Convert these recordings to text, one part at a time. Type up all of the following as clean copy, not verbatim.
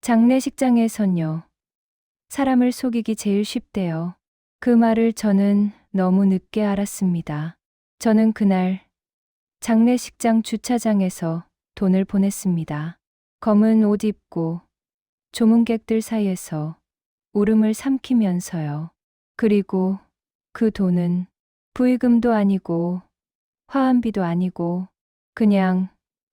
장례식장에선요, 사람을 속이기 제일 쉽대요. 그 말을 저는 너무 늦게 알았습니다. 저는 그날 장례식장 주차장에서 돈을 보냈습니다. 검은 옷 입고 조문객들 사이에서 울음을 삼키면서요. 그리고 그 돈은 부의금도 아니고 화환비도 아니고 그냥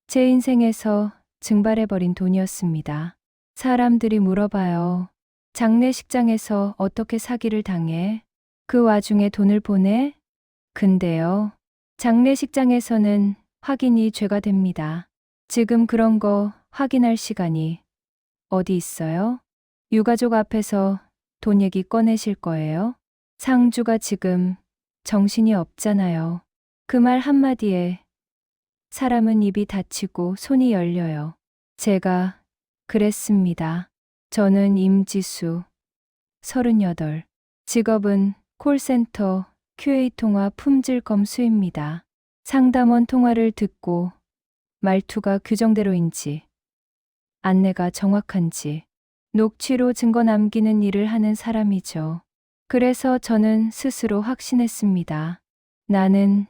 제 인생에서 증발해버린 돈이었습니다. 사람들이 물어봐요. 장례식장에서 어떻게 사기를 당해? 그 와중에 돈을 보내? 근데요, 장례식장에서는 확인이 죄가 됩니다. 지금 그런 거 확인할 시간이 어디 있어요? 유가족 앞에서 돈 얘기 꺼내실 거예요? 상주가 지금 정신이 없잖아요. 그 말 한마디에 사람은 입이 닫히고 손이 열려요. 제가 그랬습니다. 저는 임지수, 38. 직업은 콜센터 QA 통화 품질 검수입니다. 상담원 통화를 듣고 말투가 규정대로인지, 안내가 정확한지, 녹취로 증거 남기는 일을 하는 사람이죠. 그래서 저는 스스로 확신했습니다. 나는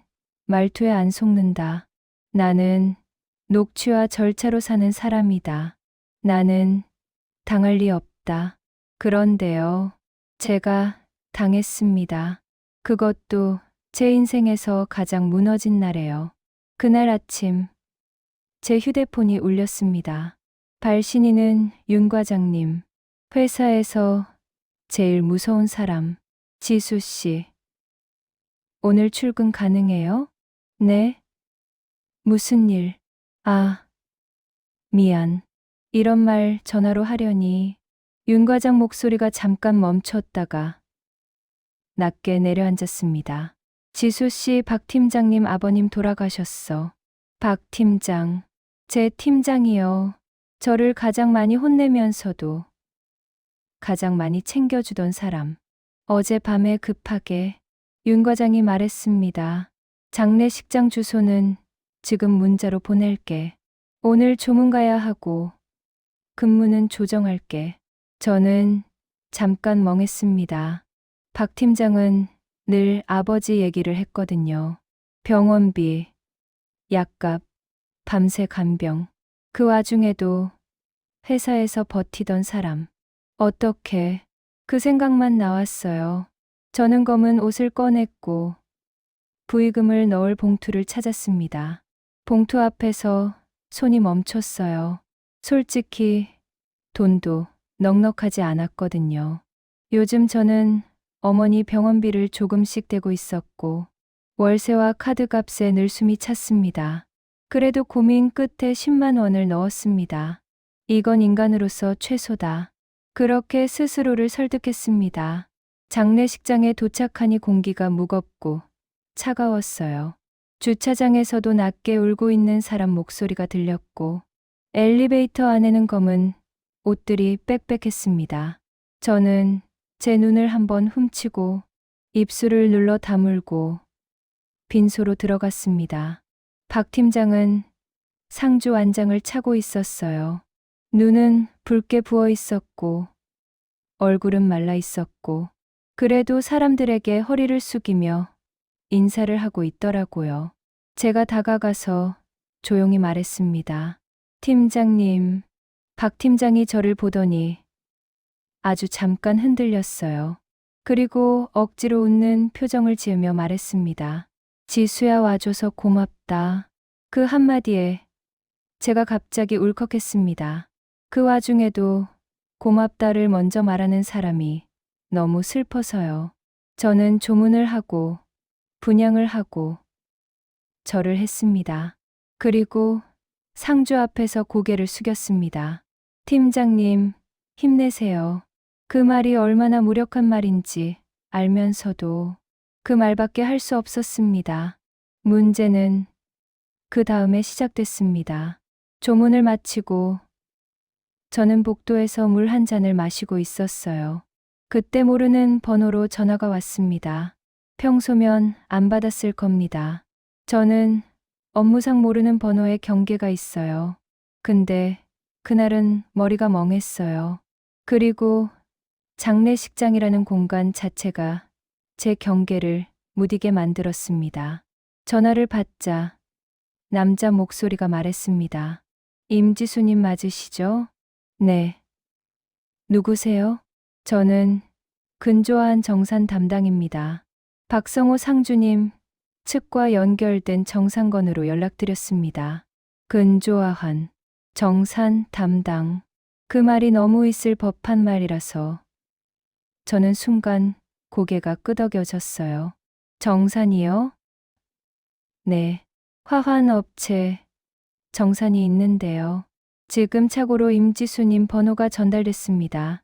말투에 안 속는다. 나는 녹취와 절차로 사는 사람이다. 나는 당할 리 없다. 그런데요, 제가 당했습니다. 그것도 제 인생에서 가장 무너진 날에요. 그날 아침 제 휴대폰이 울렸습니다. 발신인은 윤 과장님, 회사에서 제일 무서운 사람, 지수 씨. 오늘 출근 가능해요? 네. 무슨 일? 아, 미안. 이런 말 전화로 하려니 윤 과장 목소리가 잠깐 멈췄다가 낮게 내려앉았습니다. 지수 씨, 박 팀장님 아버님 돌아가셨어. 박 팀장, 제 팀장이요. 저를 가장 많이 혼내면서도 가장 많이 챙겨주던 사람. 어젯밤에 급하게 윤 과장이 말했습니다. 장례식장 주소는 지금 문자로 보낼게. 오늘 조문 가야 하고 근무는 조정할게. 저는 잠깐 멍했습니다. 박 팀장은 늘 아버지 얘기를 했거든요. 병원비, 약값, 밤새 간병. 그 와중에도 회사에서 버티던 사람. 어떻게, 그 생각만 나왔어요. 저는 검은 옷을 꺼냈고 부의금을 넣을 봉투를 찾았습니다. 봉투 앞에서 손이 멈췄어요. 솔직히 돈도 넉넉하지 않았거든요. 요즘 저는 어머니 병원비를 조금씩 대고 있었고 월세와 카드값에 늘 숨이 찼습니다. 그래도 고민 끝에 10만 원을 넣었습니다. 이건 인간으로서 최소다. 그렇게 스스로를 설득했습니다. 장례식장에 도착하니 공기가 무겁고 차가웠어요. 주차장에서도 낮게 울고 있는 사람 목소리가 들렸고 엘리베이터 안에는 검은 옷들이 빽빽했습니다. 저는 제 눈을 한번 훔치고 입술을 눌러 다물고 빈소로 들어갔습니다. 박 팀장은 상주 안장을 차고 있었어요. 눈은 붉게 부어 있었고 얼굴은 말라 있었고 그래도 사람들에게 허리를 숙이며 인사를 하고 있더라고요. 제가 다가가서 조용히 말했습니다. 팀장님. 박 팀장이 저를 보더니 아주 잠깐 흔들렸어요. 그리고 억지로 웃는 표정을 지으며 말했습니다. 지수야, 와줘서 고맙다. 그 한마디에 제가 갑자기 울컥했습니다. 그 와중에도 고맙다를 먼저 말하는 사람이 너무 슬퍼서요. 저는 조문을 하고 분양을 하고 절을 했습니다. 그리고 상주 앞에서 고개를 숙였습니다. 팀장님, 힘내세요. 그 말이 얼마나 무력한 말인지 알면서도 그 말밖에 할 수 없었습니다. 문제는 그 다음에 시작됐습니다. 조문을 마치고 저는 복도에서 물 한 잔을 마시고 있었어요. 그때 모르는 번호로 전화가 왔습니다. 평소면 안 받았을 겁니다. 저는 업무상 모르는 번호에 경계가 있어요. 근데 그날은 머리가 멍했어요. 그리고 장례식장이라는 공간 자체가 제 경계를 무디게 만들었습니다. 전화를 받자 남자 목소리가 말했습니다. 임지수님 맞으시죠? 네. 누구세요? 저는 근조한 정산 담당입니다. 박성호 상주님 측과 연결된 정산건으로 연락드렸습니다. 근조아한 정산 담당. 그 말이 너무 있을 법한 말이라서 저는 순간 고개가 끄덕여졌어요. 정산이요? 네. 화환업체 정산이 있는데요. 지금 차고로 임지수님 번호가 전달됐습니다.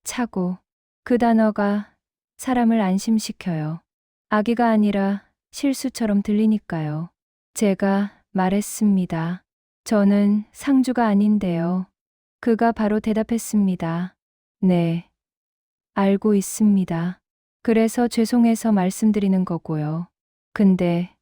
차고. 그 단어가 사람을 안심시켜요. 아기가 아니라 실수처럼 들리니까요. 제가 말했습니다. 저는 상주가 아닌데요. 그가 바로 대답했습니다. 네. 알고 있습니다. 그래서 죄송해서 말씀드리는 거고요. 근데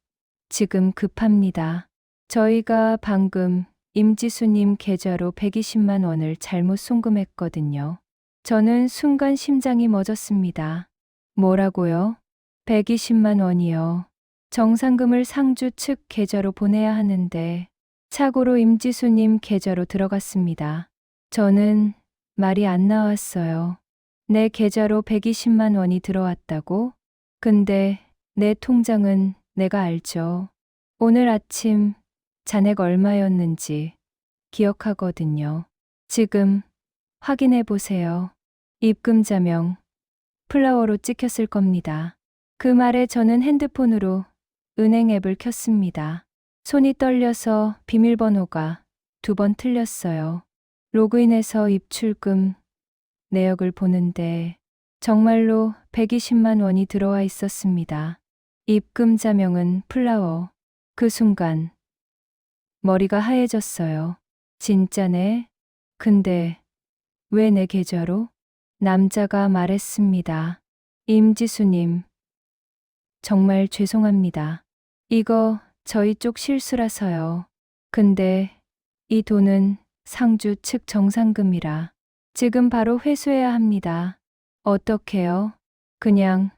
지금 급합니다. 저희가 방금 임지수님 계좌로 120만 원을 잘못 송금했거든요. 저는 순간 심장이 멎었습니다. 뭐라고요? 120만 원이요. 정산금을 상주 측 계좌로 보내야 하는데 착오로 임지수님 계좌로 들어갔습니다. 저는 말이 안 나왔어요. 내 계좌로 120만 원이 들어왔다고? 근데 내 통장은 내가 알죠. 오늘 아침 잔액 얼마였는지 기억하거든요. 지금 확인해 보세요. 입금자명 플라워로 찍혔을 겁니다. 그 말에 저는 핸드폰으로 은행 앱을 켰습니다. 손이 떨려서 비밀번호가 2번 틀렸어요. 로그인해서 입출금 내역을 보는데 정말로 120만 원이 들어와 있었습니다. 입금자명은 플라워. 그 순간 머리가 하얘졌어요. 진짜네? 근데 왜 내 계좌로? 남자가 말했습니다. 임지수님, 정말 죄송합니다. 이거 저희 쪽 실수라서요. 근데 이 돈은 상주 측 정산금이라 지금 바로 회수해야 합니다. 어떻게요? 그냥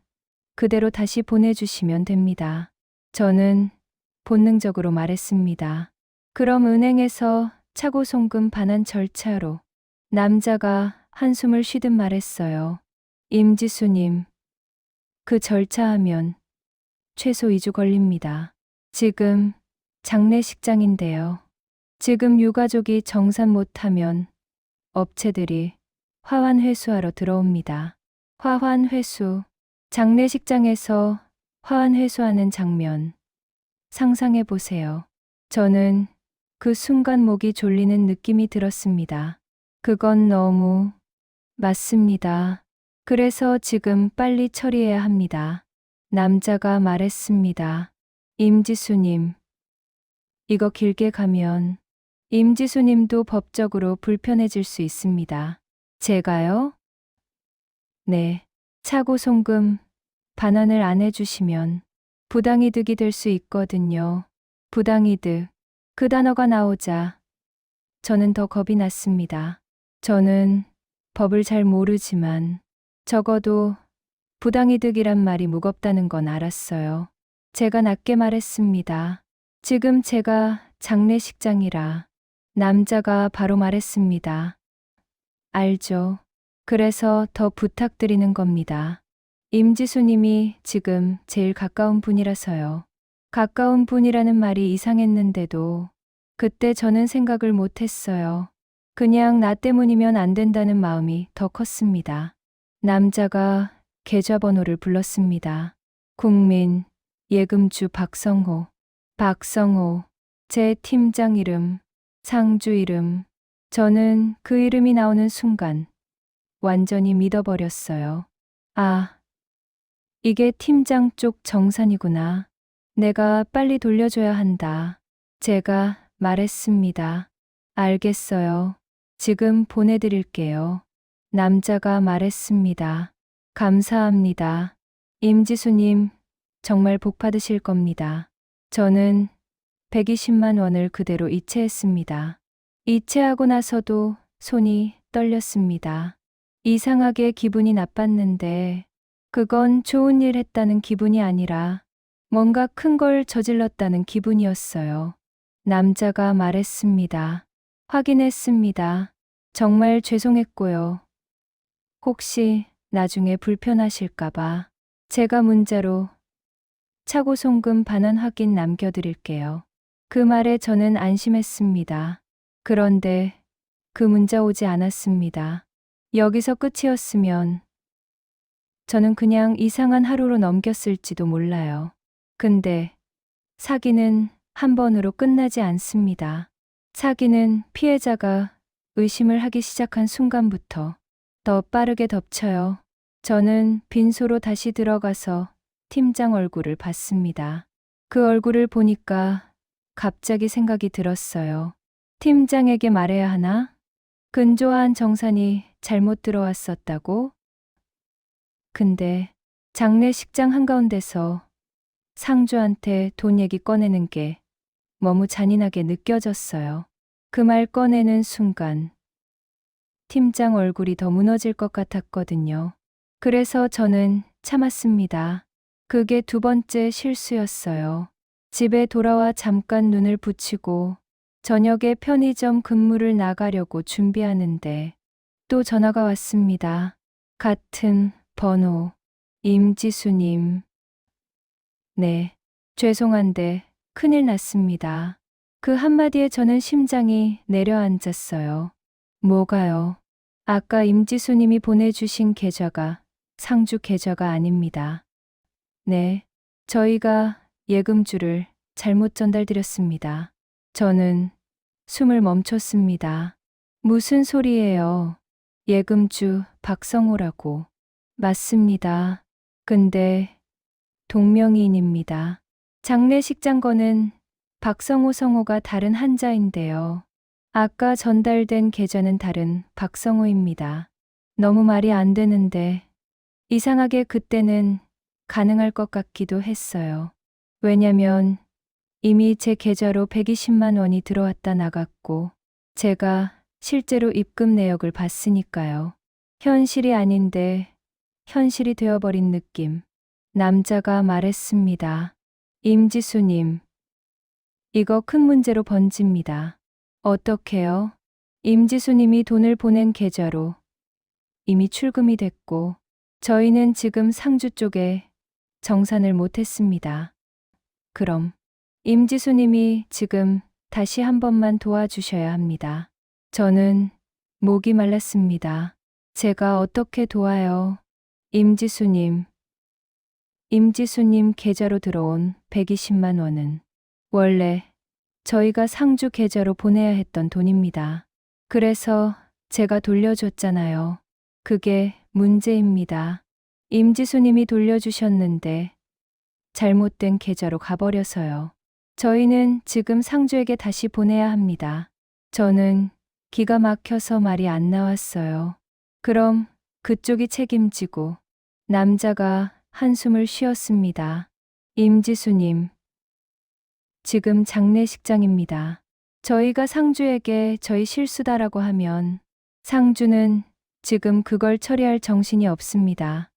그대로 다시 보내주시면 됩니다. 저는 본능적으로 말했습니다. 그럼 은행에서 차고 송금 반환 절차로. 남자가 한숨을 쉬듯 말했어요. 임지수님, 그 절차하면 최소 2주 걸립니다. 지금 장례식장인데요. 지금 유가족이 정산 못하면 업체들이 화환 회수하러 들어옵니다. 화환 회수. 장례식장에서 화환 회수하는 장면. 상상해 보세요. 저는 그 순간 목이 졸리는 느낌이 들었습니다. 그건 너무 맞습니다. 그래서 지금 빨리 처리해야 합니다. 남자가 말했습니다. 임지수님, 이거 길게 가면 임지수님도 법적으로 불편해질 수 있습니다. 제가요? 네. 차고 송금 반환을 안 해주시면 부당이득이 될 수 있거든요. 부당이득. 그 단어가 나오자 저는 더 겁이 났습니다. 저는 법을 잘 모르지만 적어도 부당이득이란 말이 무겁다는 건 알았어요. 제가 낮게 말했습니다. 지금 제가 장례식장이라. 남자가 바로 말했습니다. 알죠. 그래서 더 부탁드리는 겁니다. 임지수님이 지금 제일 가까운 분이라서요. 가까운 분이라는 말이 이상했는데도 그때 저는 생각을 못했어요. 그냥 나 때문이면 안 된다는 마음이 더 컸습니다. 남자가 계좌번호를 불렀습니다. 국민 예금주 박성호. 박성호. 제 팀장 이름, 상주 이름. 저는 그 이름이 나오는 순간 완전히 믿어버렸어요. 아, 이게 팀장 쪽 정산이구나. 내가 빨리 돌려줘야 한다. 제가 말했습니다. 알겠어요. 지금 보내드릴게요. 남자가 말했습니다. 감사합니다. 임지수님, 정말 복 받으실 겁니다. 저는 120만 원을 그대로 이체했습니다. 이체하고 나서도 손이 떨렸습니다. 이상하게 기분이 나빴는데 그건 좋은 일 했다는 기분이 아니라 뭔가 큰 걸 저질렀다는 기분이었어요. 남자가 말했습니다. 확인했습니다. 정말 죄송했고요. 혹시 나중에 불편하실까봐 제가 문자로 차고 송금 반환 확인 남겨드릴게요. 그 말에 저는 안심했습니다. 그런데 그 문자 오지 않았습니다. 여기서 끝이었으면 저는 그냥 이상한 하루로 넘겼을지도 몰라요. 근데 사기는 한 번으로 끝나지 않습니다. 사기는 피해자가 의심을 하기 시작한 순간부터 더 빠르게 덮쳐요. 저는 빈소로 다시 들어가서 팀장 얼굴을 봤습니다. 그 얼굴을 보니까 갑자기 생각이 들었어요. 팀장에게 말해야 하나? 근조한 정산이 잘못 들어왔었다고? 근데 장례식장 한가운데서 상주한테 돈 얘기 꺼내는 게 너무 잔인하게 느껴졌어요. 그 말 꺼내는 순간 팀장 얼굴이 더 무너질 것 같았거든요. 그래서 저는 참았습니다. 그게 두 번째 실수였어요. 집에 돌아와 잠깐 눈을 붙이고 저녁에 편의점 근무를 나가려고 준비하는데 또 전화가 왔습니다. 같은 번호, 임지수님. 네, 죄송한데 큰일 났습니다. 그 한마디에 저는 심장이 내려앉았어요. 뭐가요? 아까 임지수님이 보내주신 계좌가 상주 계좌가 아닙니다. 네, 저희가 예금주를 잘못 전달드렸습니다. 저는 숨을 멈췄습니다. 무슨 소리예요? 예금주 박성호라고. 맞습니다. 근데 동명이인입니다. 장례식장 거는 박성호 성호가 다른 한자인데요. 아까 전달된 계좌는 다른 박성호입니다. 너무 말이 안 되는데 이상하게 그때는 가능할 것 같기도 했어요. 왜냐면 이미 제 계좌로 120만 원이 들어왔다 나갔고 제가 실제로 입금 내역을 봤으니까요. 현실이 아닌데 현실이 되어버린 느낌. 남자가 말했습니다. 임지수님, 이거 큰 문제로 번집니다. 어떻게요? 임지수님이 돈을 보낸 계좌로 이미 출금이 됐고 저희는 지금 상주 쪽에 정산을 못했습니다. 그럼 임지수님이 지금 다시 한 번만 도와주셔야 합니다. 저는 목이 말랐습니다. 제가 어떻게 도와요? 임지수님 계좌로 들어온 120만 원은 원래 저희가 상주 계좌로 보내야 했던 돈입니다. 그래서 제가 돌려줬잖아요. 그게 문제입니다. 임지수님이 돌려주셨는데 잘못된 계좌로 가버려서요. 저희는 지금 상주에게 다시 보내야 합니다. 저는 기가 막혀서 말이 안 나왔어요. 그럼 그쪽이 책임지고 남자가 한숨을 쉬었습니다. 임지수님, 지금 장례식장입니다. 저희가 상주에게 저희 실수다라고 하면 상주는 지금 그걸 처리할 정신이 없습니다.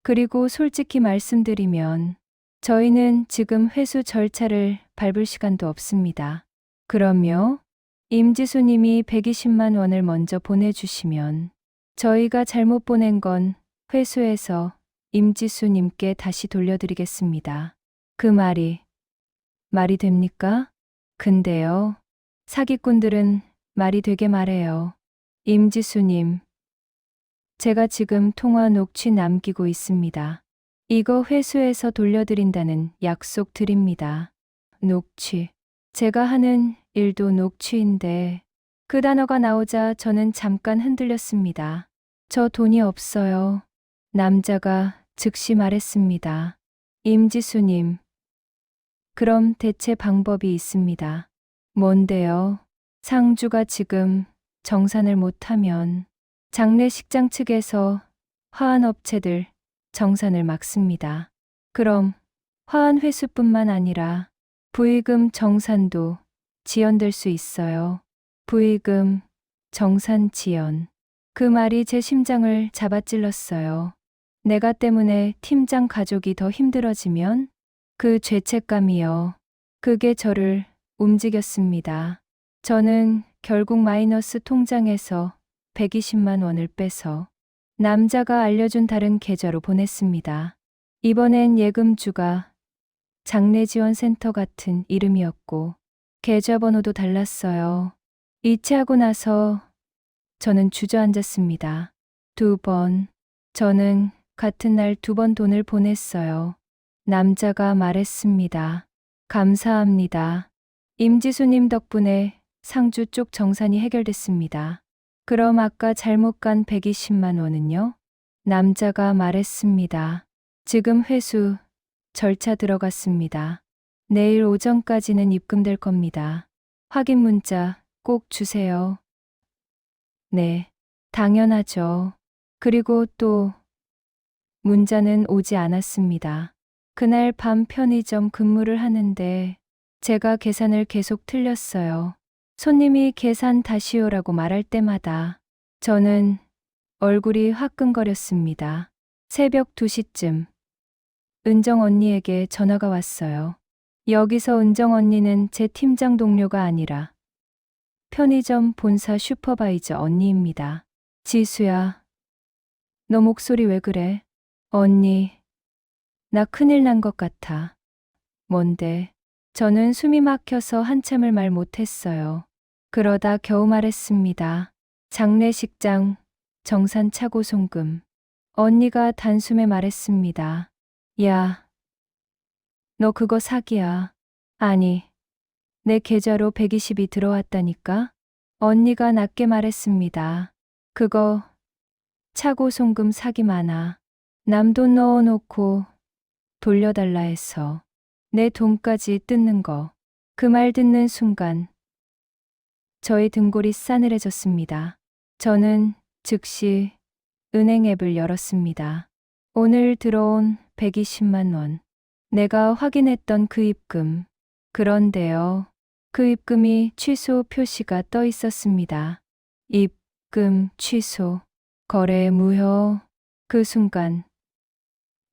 그리고 솔직히 말씀드리면 저희는 지금 회수 절차를 밟을 시간도 없습니다. 그럼요? 임지수님이 120만 원을 먼저 보내주시면 저희가 잘못 보낸 건 회수해서 임지수님께 다시 돌려드리겠습니다. 그 말이 됩니까? 근데요, 사기꾼들은 말이 되게 말해요. 임지수님, 제가 지금 통화 녹취 남기고 있습니다. 이거 회수해서 돌려드린다는 약속 드립니다. 녹취. 제가 하는 일도 녹취인데 그 단어가 나오자 저는 잠깐 흔들렸습니다. 저 돈이 없어요. 남자가 즉시 말했습니다. 임지수님, 그럼 대체 방법이 있습니다. 뭔데요? 상주가 지금 정산을 못하면 장례식장 측에서 화환업체들 정산을 막습니다. 그럼 화환 회수뿐만 아니라 부의금 정산도 지연될 수 있어요. 부의금, 정산 지연. 그 말이 제 심장을 잡아찔렀어요. 내가 때문에 팀장 가족이 더 힘들어지면 그 죄책감이요. 그게 저를 움직였습니다. 저는 결국 마이너스 통장에서 120만 원을 빼서 남자가 알려준 다른 계좌로 보냈습니다. 이번엔 예금주가 장례지원센터 같은 이름이었고 계좌번호도 달랐어요. 이체하고 나서 저는 주저앉았습니다. 2번. 저는 같은 날 2번 돈을 보냈어요. 남자가 말했습니다. 감사합니다. 임지수님 덕분에 상주 쪽 정산이 해결됐습니다. 그럼 아까 잘못 간 120만 원은요? 남자가 말했습니다. 지금 회수 절차 들어갔습니다. 내일 오전까지는 입금될 겁니다. 확인 문자 꼭 주세요. 네, 당연하죠. 그리고 또 문자는 오지 않았습니다. 그날 밤 편의점 근무를 하는데 제가 계산을 계속 틀렸어요. 손님이 계산 다시오라고 말할 때마다 저는 얼굴이 화끈거렸습니다. 새벽 2시쯤 은정 언니에게 전화가 왔어요. 여기서 은정 언니는 제 팀장 동료가 아니라 편의점 본사 슈퍼바이저 언니입니다. 지수야, 너 목소리 왜 그래? 언니, 나 큰일 난 것 같아. 뭔데? 저는 숨이 막혀서 한참을 말 못했어요. 그러다 겨우 말했습니다. 장례식장, 정산 차고 송금. 언니가 단숨에 말했습니다. 야, 너 그거 사기야. 아니, 내 계좌로 120이 들어왔다니까? 언니가 낮게 말했습니다. 그거 차고 송금 사기 많아. 남 돈 넣어놓고 돌려달라 해서 내 돈까지 뜯는 거. 그 말 듣는 순간 저의 등골이 싸늘해졌습니다. 저는 즉시 은행 앱을 열었습니다. 오늘 들어온 120만 원. 내가 확인했던 그 입금. 그런데요. 그 입금이 취소 표시가 떠 있었습니다. 입금 취소. 거래 무효. 그 순간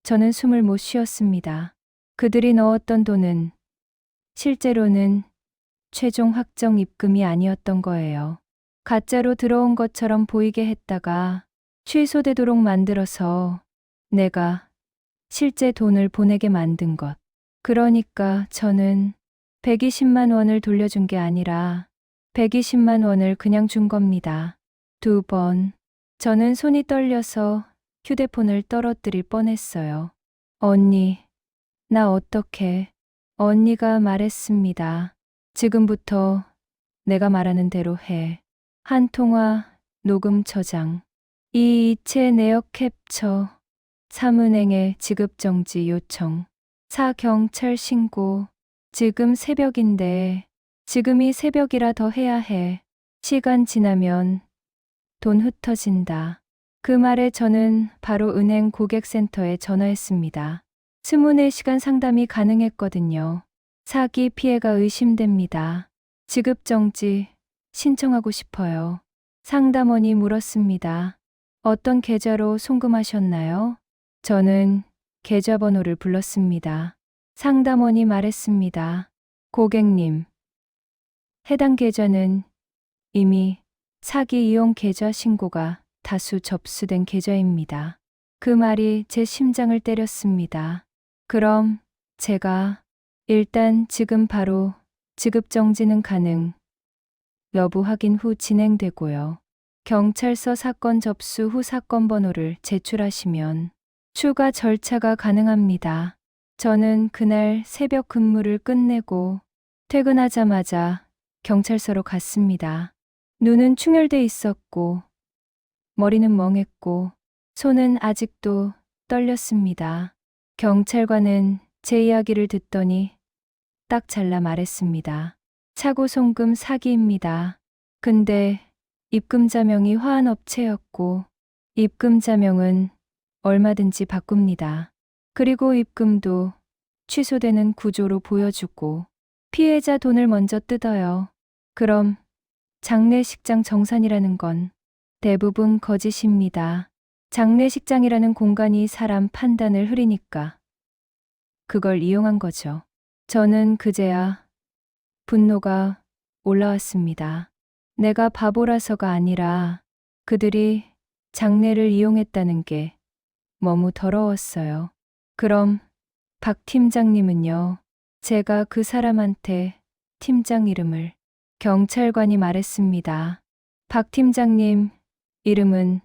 저는 숨을 못 쉬었습니다. 그들이 넣었던 돈은 실제로는 최종 확정 입금이 아니었던 거예요. 가짜로 들어온 것처럼 보이게 했다가 취소되도록 만들어서 내가 실제 돈을 보내게 만든 것. 그러니까 저는 120만 원을 돌려준 게 아니라 120만 원을 그냥 준 겁니다. 2번. 저는 손이 떨려서 휴대폰을 떨어뜨릴 뻔했어요. 언니, 나 어떡해? 언니가 말했습니다. 지금부터 내가 말하는 대로 해. 한 통화, 녹음 저장. 이 이체 내역 캡처. 3은행에 지급정지 요청. 4 경찰 신고. 지금 새벽인데 지금이 새벽이라 더 해야 해. 시간 지나면 돈 흩어진다. 그 말에 저는 바로 은행 고객센터에 전화했습니다. 24시간 상담이 가능했거든요. 사기 피해가 의심됩니다. 지급정지 신청하고 싶어요. 상담원이 물었습니다. 어떤 계좌로 송금하셨나요? 저는 계좌번호를 불렀습니다. 상담원이 말했습니다. 고객님, 해당 계좌는 이미 사기 이용 계좌 신고가 다수 접수된 계좌입니다. 그 말이 제 심장을 때렸습니다. 그럼 제가 일단 지금 바로 지급정지는 가능. 여부 확인 후 진행되고요. 경찰서 사건 접수 후 사건 번호를 제출하시면 추가 절차가 가능합니다. 저는 그날 새벽 근무를 끝내고 퇴근하자마자 경찰서로 갔습니다. 눈은 충혈돼 있었고 머리는 멍했고 손은 아직도 떨렸습니다. 경찰관은 제 이야기를 듣더니 딱 잘라 말했습니다. 차고 송금 사기입니다. 근데 입금자명이 화환업체였고 입금자명은 얼마든지 바꿉니다. 그리고 입금도 취소되는 구조로 보여주고 피해자 돈을 먼저 뜯어요. 그럼 장례식장 정산이라는 건 대부분 거짓입니다. 장례식장이라는 공간이 사람 판단을 흐리니까 그걸 이용한 거죠. 저는 그제야 분노가 올라왔습니다. 내가 바보라서가 아니라 그들이 장례를 이용했다는 게 너무 더러웠어요. 그럼 박 팀장님은요? 제가 그 사람한테 팀장 이름을 경찰관이 말했습니다. 박 팀장님 이름은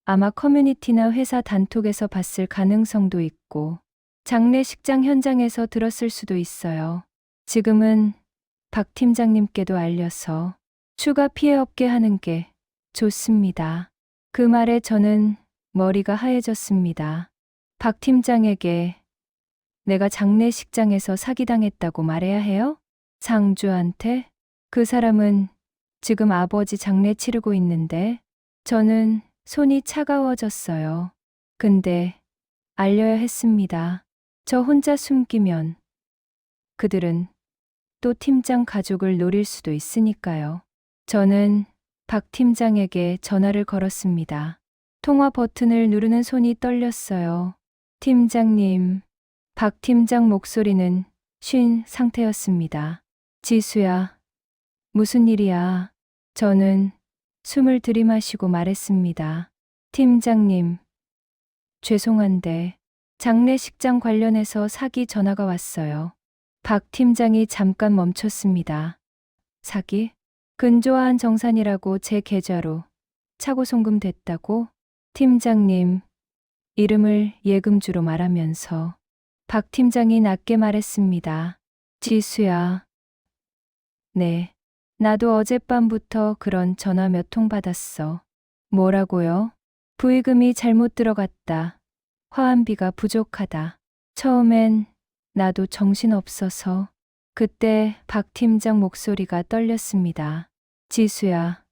아마 커뮤니티나 회사 단톡에서 봤을 가능성도 있고 장례식장 현장에서 들었을 수도 있어요. 지금은 박 팀장님께도 알려서 추가 피해 없게 하는 게 좋습니다. 그 말에 저는 머리가 하얘졌습니다. 박 팀장에게 내가 장례식장에서 사기당했다고 말해야 해요? 상주한테? 그 사람은 지금 아버지 장례 치르고 있는데 저는 손이 차가워졌어요. 근데 알려야 했습니다. 저 혼자 숨기면 그들은 또 팀장 가족을 노릴 수도 있으니까요. 저는 박 팀장에게 전화를 걸었습니다. 통화 버튼을 누르는 손이 떨렸어요. 팀장님, 박 팀장 목소리는 쉰 상태였습니다. 지수야, 무슨 일이야? 저는 숨을 들이마시고 말했습니다. 팀장님, 죄송한데 장례식장 관련해서 사기 전화가 왔어요. 박 팀장이 잠깐 멈췄습니다. 사기? 근조한 정산이라고 제 계좌로 차고 송금됐다고? 팀장님, 이름을 예금주로 말하면서 박 팀장이 낮게 말했습니다. 지수야. 네, 나도 어젯밤부터 그런 전화 몇 통 받았어. 뭐라고요? 부의금이 잘못 들어갔다. 화환비가 부족하다. 처음엔 나도 정신없어서 그때 박 팀장 목소리가 떨렸습니다. 지수야,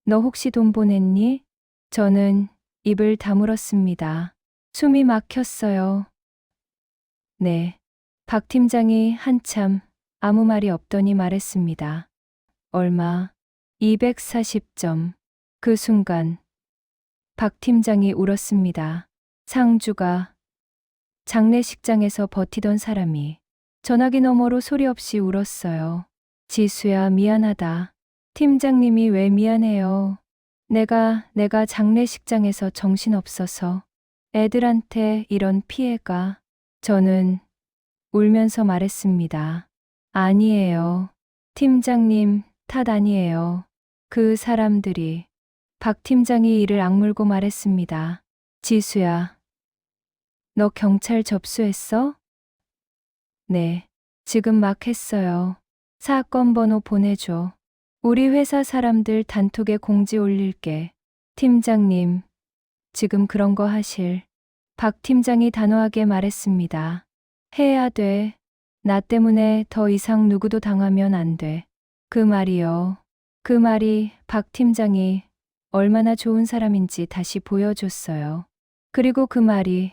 너 혹시 돈 보냈니? 저는 입을 다물었습니다. 숨이 막혔어요. 네. 박 팀장이 한참 아무 말이 없더니 말했습니다. 얼마? 240점. 그 순간 박 팀장이 울었습니다. 상주가 장례식장에서 버티던 사람이 전화기 너머로 소리 없이 울었어요. 지수야, 미안하다. 팀장님이 왜 미안해요? 내가 장례식장에서 정신없어서 애들한테 이런 피해가. 저는 울면서 말했습니다. 아니에요. 팀장님 탓 아니에요. 그 사람들이. 박 팀장이 이를 악물고 말했습니다. 지수야, 너 경찰 접수했어? 네, 지금 막 했어요. 사건 번호 보내줘. 우리 회사 사람들 단톡에 공지 올릴게. 팀장님, 지금 그런 거 하실. 박 팀장이 단호하게 말했습니다. 해야 돼. 나 때문에 더 이상 누구도 당하면 안 돼. 그 말이요. 그 말이 박 팀장이 얼마나 좋은 사람인지 다시 보여줬어요. 그리고 그 말이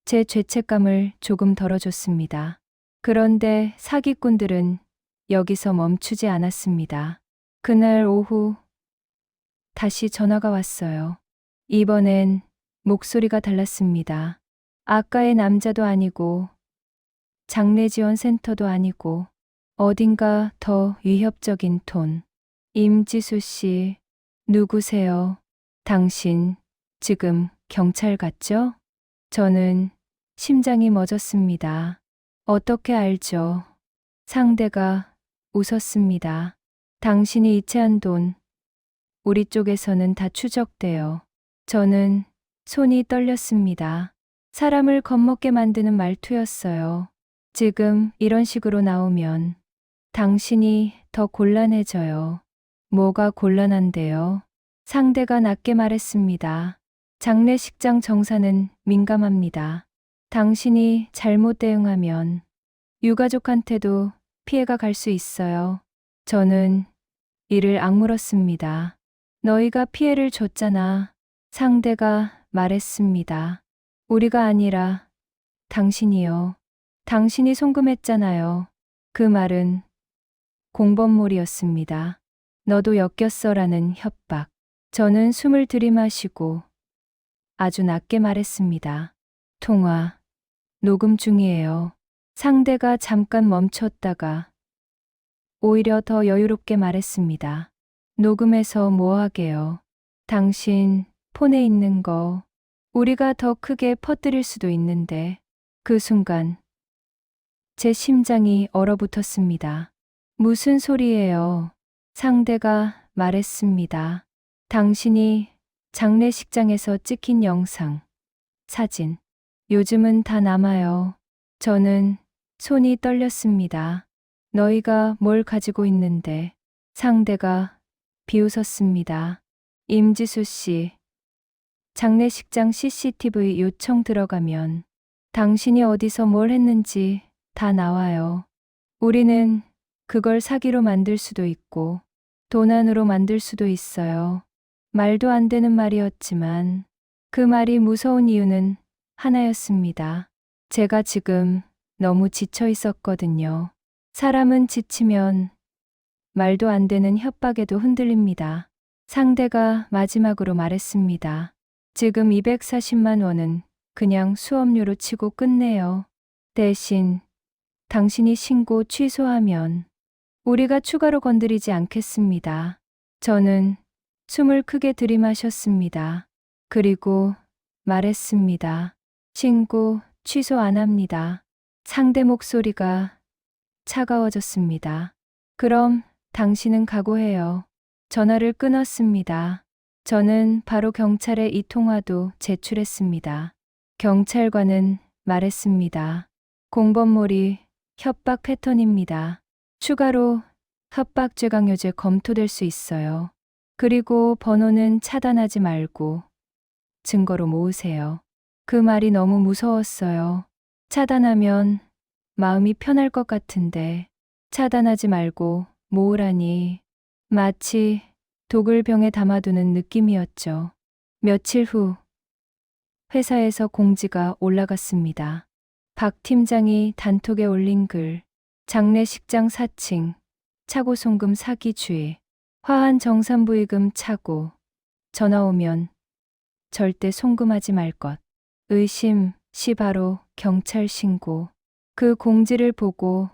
제 죄책감을 조금 덜어줬습니다. 그런데 사기꾼들은 여기서 멈추지 않았습니다. 그날 오후 다시 전화가 왔어요. 이번엔 목소리가 달랐습니다. 아까의 남자도 아니고 장례지원센터도 아니고 어딘가 더 위협적인 톤. 임지수 씨, 누구세요? 당신 지금 경찰 같죠? 저는 심장이 멎었습니다. 어떻게 알죠? 상대가 웃었습니다. 당신이 이체한 돈, 우리 쪽에서는 다 추적돼요. 저는 손이 떨렸습니다. 사람을 겁먹게 만드는 말투였어요. 지금 이런 식으로 나오면 당신이 더 곤란해져요. 뭐가 곤란한데요? 상대가 낮게 말했습니다. 장례식장 정사는 민감합니다. 당신이 잘못 대응하면 유가족한테도 피해가 갈 수 있어요. 저는 이를 악물었습니다. 너희가 피해를 줬잖아. 상대가 말했습니다. 우리가 아니라 당신이요. 당신이 송금했잖아요. 그 말은 공범몰이였습니다. 너도 엮였어라는 협박. 저는 숨을 들이마시고 아주 낮게 말했습니다. 통화, 녹음 중이에요. 상대가 잠깐 멈췄다가 오히려 더 여유롭게 말했습니다. 녹음해서 뭐 하게요? 당신 폰에 있는 거 우리가 더 크게 퍼뜨릴 수도 있는데. 그 순간 제 심장이 얼어붙었습니다. 무슨 소리예요? 상대가 말했습니다. 당신이 장례식장에서 찍힌 영상, 사진, 요즘은 다 남아요. 저는 손이 떨렸습니다. 너희가 뭘 가지고 있는데? 상대가 비웃었습니다. 임지수 씨, 장례식장 CCTV 요청 들어가면 당신이 어디서 뭘 했는지 다 나와요. 우리는 그걸 사기로 만들 수도 있고 도난으로 만들 수도 있어요. 말도 안 되는 말이었지만 그 말이 무서운 이유는 하나였습니다. 제가 지금 너무 지쳐 있었거든요. 사람은 지치면 말도 안 되는 협박에도 흔들립니다. 상대가 마지막으로 말했습니다. 지금 240만 원은 그냥 수업료로 치고 끝내요. 대신 당신이 신고 취소하면 우리가 추가로 건드리지 않겠습니다. 저는 숨을 크게 들이마셨습니다. 그리고 말했습니다. 신고 취소 안 합니다. 상대 목소리가 차가워졌습니다. 그럼 당신은 각오해요. 전화를 끊었습니다. 저는 바로 경찰에 이 통화도 제출했습니다. 경찰관은 말했습니다. 공범몰이 협박 패턴입니다. 추가로 협박죄 강요죄 검토될 수 있어요. 그리고 번호는 차단하지 말고 증거로 모으세요. 그 말이 너무 무서웠어요. 차단하면 마음이 편할 것 같은데 차단하지 말고 모으라니 마치 독을 병에 담아두는 느낌이었죠. 며칠 후 회사에서 공지가 올라갔습니다. 박 팀장이 단톡에 올린 글, 장례식장 사칭, 차고 송금 사기 주의, 화한 정산부의금 차고, 전화 오면 절대 송금하지 말 것. 의심 시 바로 경찰 신고. 그 공지를 보고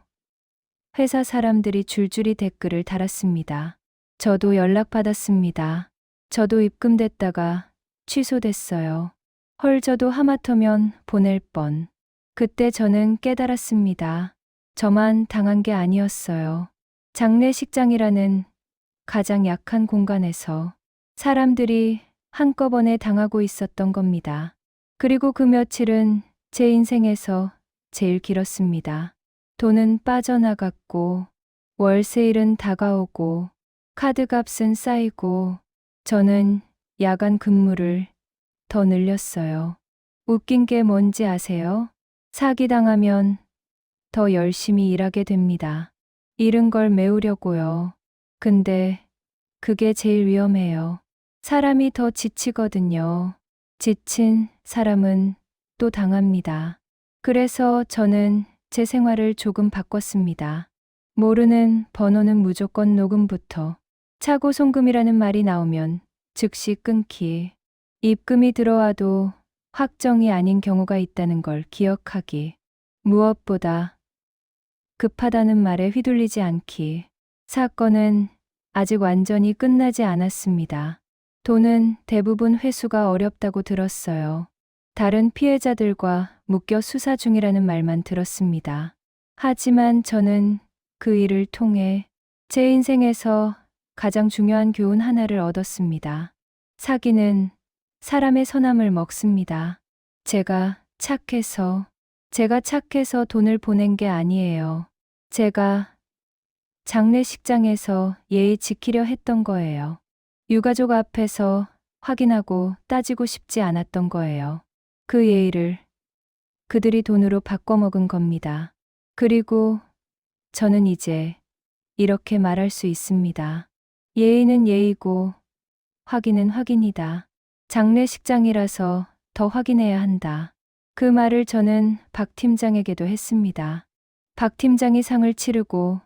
회사 사람들이 줄줄이 댓글을 달았습니다. 저도 연락받았습니다. 저도 입금됐다가 취소됐어요. 헐, 저도 하마터면 보낼 뻔. 그때 저는 깨달았습니다. 저만 당한 게 아니었어요. 장례식장이라는 가장 약한 공간에서 사람들이 한꺼번에 당하고 있었던 겁니다. 그리고 그 며칠은 제 인생에서 제일 길었습니다. 돈은 빠져나갔고, 월세일은 다가오고, 카드값은 쌓이고, 저는 야간 근무를 더 늘렸어요. 웃긴 게 뭔지 아세요? 사기당하면 더 열심히 일하게 됩니다. 잃은 걸 메우려고요. 근데 그게 제일 위험해요. 사람이 더 지치거든요. 지친 사람은 또 당합니다. 그래서 저는 제 생활을 조금 바꿨습니다. 모르는 번호는 무조건 녹음부터. 차고 송금이라는 말이 나오면 즉시 끊기. 입금이 들어와도 확정이 아닌 경우가 있다는 걸 기억하기. 무엇보다 급하다는 말에 휘둘리지 않기. 사건은 아직 완전히 끝나지 않았습니다. 돈은 대부분 회수가 어렵다고 들었어요. 다른 피해자들과 묶여 수사 중이라는 말만 들었습니다. 하지만 저는 그 일을 통해 제 인생에서 가장 중요한 교훈 하나를 얻었습니다. 사기는 사람의 선함을 먹습니다. 제가 착해서 돈을 보낸 게 아니에요. 제가 장례식장에서 예의 지키려 했던 거예요. 유가족 앞에서 확인하고 따지고 싶지 않았던 거예요. 그 예의를 그들이 돈으로 바꿔먹은 겁니다. 그리고 저는 이제 이렇게 말할 수 있습니다. 예의는 예의고 확인은 확인이다. 장례식장이라서 더 확인해야 한다. 그 말을 저는 박 팀장에게도 했습니다. 박 팀장이 상을 치르고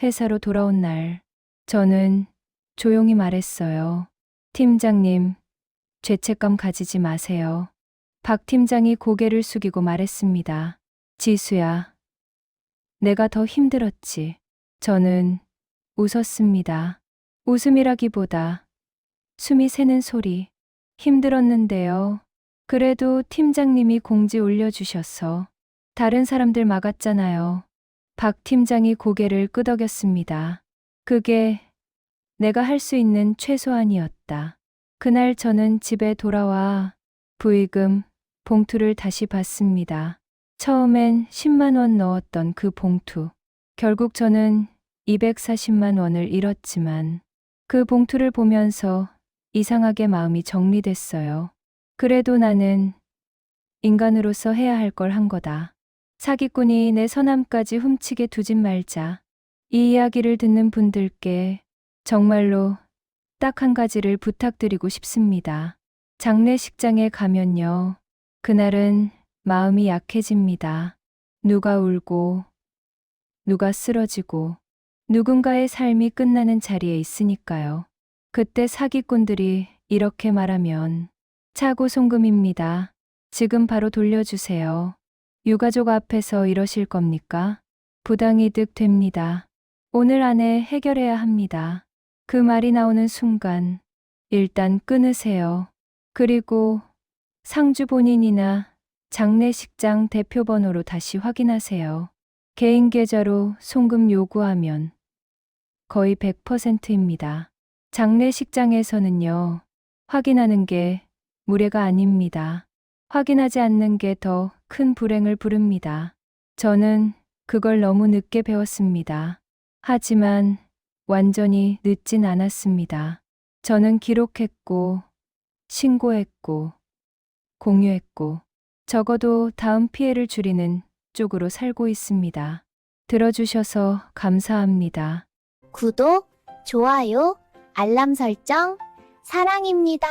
회사로 돌아온 날, 저는 조용히 말했어요. 팀장님, 죄책감 가지지 마세요. 박 팀장이 고개를 숙이고 말했습니다. 지수야, 내가 더 힘들었지. 저는 웃었습니다. 웃음이라기보다 숨이 새는 소리. 힘들었는데요. 그래도 팀장님이 공지 올려주셔서 다른 사람들 막았잖아요. 박 팀장이 고개를 끄덕였습니다. 그게 내가 할 수 있는 최소한이었다. 그날 저는 집에 돌아와 부의금 봉투를 다시 봤습니다. 처음엔 10만 원 넣었던 그 봉투. 결국 저는 240만 원을 잃었지만 그 봉투를 보면서 이상하게 마음이 정리됐어요. 그래도 나는 인간으로서 해야 할 걸 한 거다. 사기꾼이 내 선함까지 훔치게 두진 말자. 이 이야기를 듣는 분들께 정말로 딱 한 가지를 부탁드리고 싶습니다. 장례식장에 가면요. 그날은 마음이 약해집니다. 누가 울고, 누가 쓰러지고, 누군가의 삶이 끝나는 자리에 있으니까요. 그때 사기꾼들이 이렇게 말하면 차고 송금입니다. 지금 바로 돌려주세요. 유가족 앞에서 이러실 겁니까? 부당이득 됩니다. 오늘 안에 해결해야 합니다. 그 말이 나오는 순간 일단 끊으세요. 그리고 상주 본인이나 장례식장 대표번호로 다시 확인하세요. 개인 계좌로 송금 요구하면 거의 100%입니다. 장례식장에서는요, 확인하는 게 무례가 아닙니다. 확인하지 않는 게 더 큰 불행을 부릅니다. 저는 그걸 너무 늦게 배웠습니다. 하지만 완전히 늦진 않았습니다. 저는 기록했고, 신고했고, 공유했고, 적어도 다음 피해를 줄이는 쪽으로 살고 있습니다. 들어주셔서 감사합니다. 구독, 좋아요, 알람 설정, 사랑입니다.